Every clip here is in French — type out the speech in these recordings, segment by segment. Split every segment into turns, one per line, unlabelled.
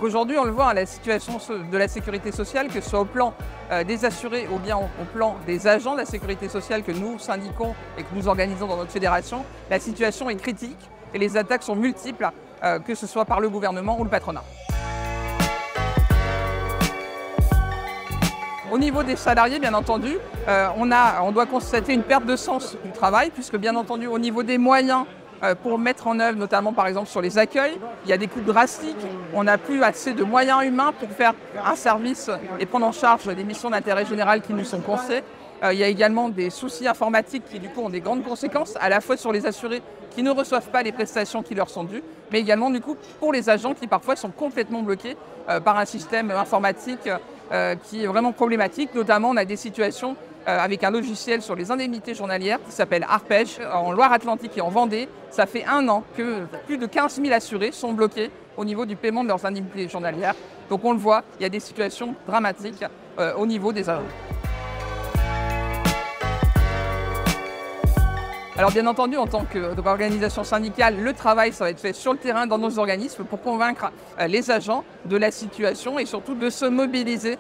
Donc aujourd'hui, on le voit, la situation de la sécurité sociale, que ce soit au plan des assurés ou bien au plan des agents de la sécurité sociale que nous syndiquons et que nous organisons dans notre fédération, la situation est critique et les attaques sont multiples, que ce soit par le gouvernement ou le patronat. Au niveau des salariés, bien entendu, on doit constater une perte de sens du travail, puisque bien entendu, au niveau des moyens pour mettre en œuvre, notamment par exemple sur les accueils, il y a des coûts drastiques. On n'a plus assez de moyens humains pour faire un service et prendre en charge des missions d'intérêt général qui nous sont confiées. Il y a également des soucis informatiques qui du coup ont des grandes conséquences, à la fois sur les assurés qui ne reçoivent pas les prestations qui leur sont dues, mais également du coup pour les agents qui parfois sont complètement bloqués par un système informatique qui est vraiment problématique. Notamment, on a des situations avec un logiciel sur les indemnités journalières qui s'appelle Arpège en Loire-Atlantique et en Vendée. Ça fait 1 an que plus de 15 000 assurés sont bloqués au niveau du paiement de leurs indemnités journalières. Donc on le voit, il y a des situations dramatiques au niveau des agents. Alors bien entendu, en tant qu'organisation syndicale, le travail ça va être fait sur le terrain dans nos organismes pour convaincre les agents de la situation et surtout de se mobiliser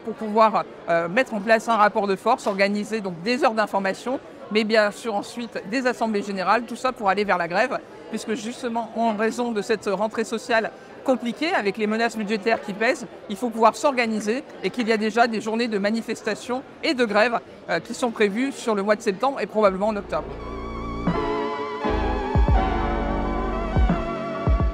pour pouvoir mettre en place un rapport de force, organiser donc des heures d'information, mais bien sûr ensuite des assemblées générales, tout ça pour aller vers la grève, puisque justement en raison de cette rentrée sociale compliquée avec les menaces budgétaires qui pèsent, il faut pouvoir s'organiser et qu'il y a déjà des journées de manifestation et de grève qui sont prévues sur le mois de septembre et probablement en octobre.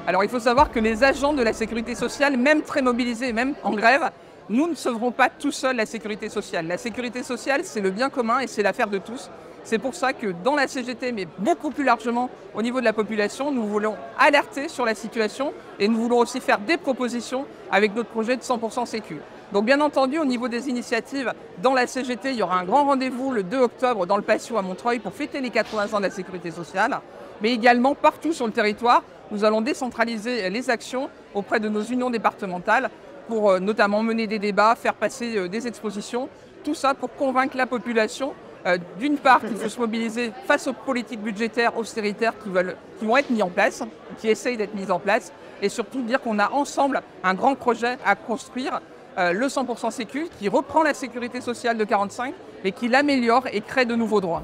Alors il faut savoir que les agents de la sécurité sociale, même très mobilisés, même en grève, nous ne sauverons pas tout seuls la sécurité sociale. La sécurité sociale, c'est le bien commun et c'est l'affaire de tous. C'est pour ça que dans la CGT, mais beaucoup plus largement au niveau de la population, nous voulons alerter sur la situation et nous voulons aussi faire des propositions avec notre projet de 100% Sécu. Donc bien entendu, au niveau des initiatives, dans la CGT, il y aura un grand rendez-vous le 2 octobre dans le Patio à Montreuil pour fêter les 80 ans de la sécurité sociale. Mais également partout sur le territoire, nous allons décentraliser les actions auprès de nos unions départementales pour notamment mener des débats, faire passer des expositions, tout ça pour convaincre la population d'une part qu'il faut se mobiliser face aux politiques budgétaires austéritaires qui vont être mises en place, qui essayent d'être mises en place, et surtout dire qu'on a ensemble un grand projet à construire, le 100% Sécu, qui reprend la sécurité sociale de 45, mais qui l'améliore et crée de nouveaux droits.